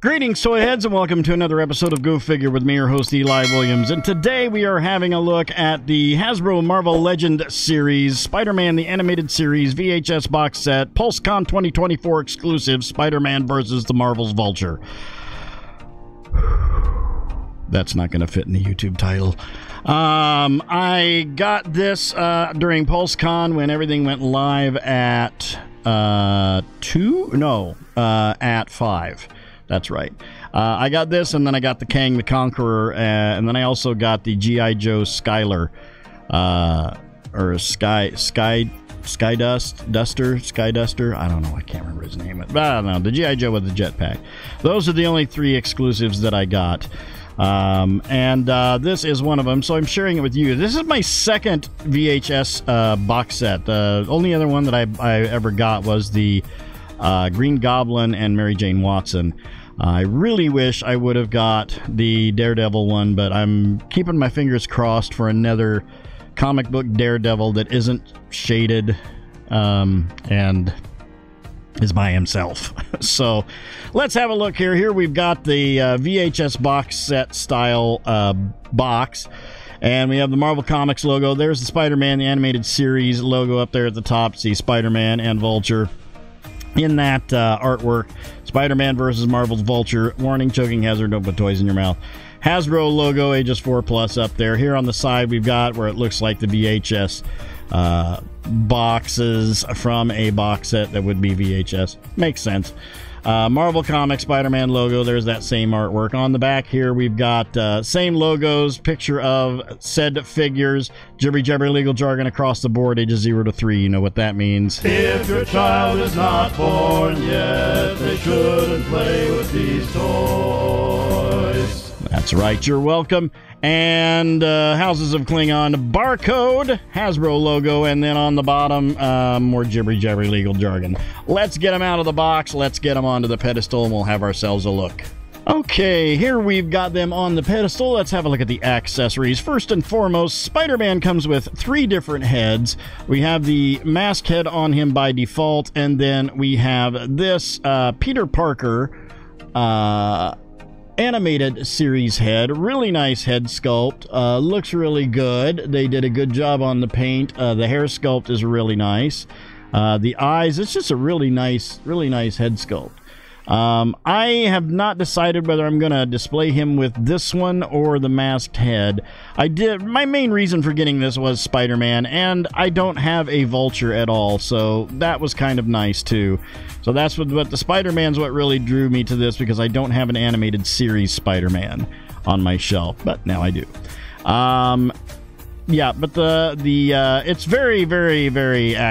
Greetings, toy heads, and welcome to another episode of Go Figure with me, your host, Eli Williams. And today we are having a look at the Hasbro Marvel Legend series, Spider-Man the Animated Series VHS box set, Pulsecon 2024 exclusive, Spider-Man versus the Marvel's Vulture. That's not going to fit in the YouTube title. I got this during Pulsecon when everything went live at at 5. That's right. I got this, and then I got the Kang the Conqueror, and then I also got the G.I. Joe Skylar, or Skyduster. I don't know. I can't remember his name. But I don't know. The G.I. Joe with the jetpack. Those are the only 3 exclusives that I got. This is one of them, so I'm sharing it with you. This is my second VHS box set. The only other one that I ever got was the Green Goblin and Mary Jane Watson. I really wish I would have got the Daredevil one, but I'm keeping my fingers crossed for another comic book Daredevil that isn't shaded and is by himself. So let's have a look here. Here we've got the VHS box set style box, and we have the Marvel Comics logo. There's the Spider-Man the Animated Series logo up there at the top. See Spider-Man and Vulture in that artwork. Spider-Man versus Marvel's Vulture. Warning, choking hazard, don't put toys in your mouth. Hasbro logo, ages 4+ up there. Here on the side we've got where it looks like the VHS boxes from a box set that would be VHS. Makes sense. Marvel Comics Spider-Man logo, there's that same artwork. On the back here we've got same logos, picture of said figures, jibber legal jargon across the board, ages 0 to 3. You know what that means. If your child is not born yet, they shouldn't play with these toys. That's right, you're welcome. And Houses of Klingon barcode, Hasbro logo, and then on the bottom, more jibbery legal jargon. Let's get them out of the box, let's get them onto the pedestal, and we'll have ourselves a look. Okay, here we've got them on the pedestal. Let's have a look at the accessories. First and foremost, Spider-Man comes with 3 different heads. We have the mask head on him by default, and then we have this Peter Parker animated series head. Really nice head sculpt. Looks really good. They did a good job on the paint. The hair sculpt is really nice. The eyes, it's just a really nice head sculpt. I have not decided whether I'm going to display him with this one or the masked head. My main reason for getting this was Spider-Man, and I don't have a Vulture at all, so that was kind of nice too. So that's what the Spider-Man's what really drew me to this, because I don't have an animated series Spider-Man on my shelf, but now I do. Yeah, but it's very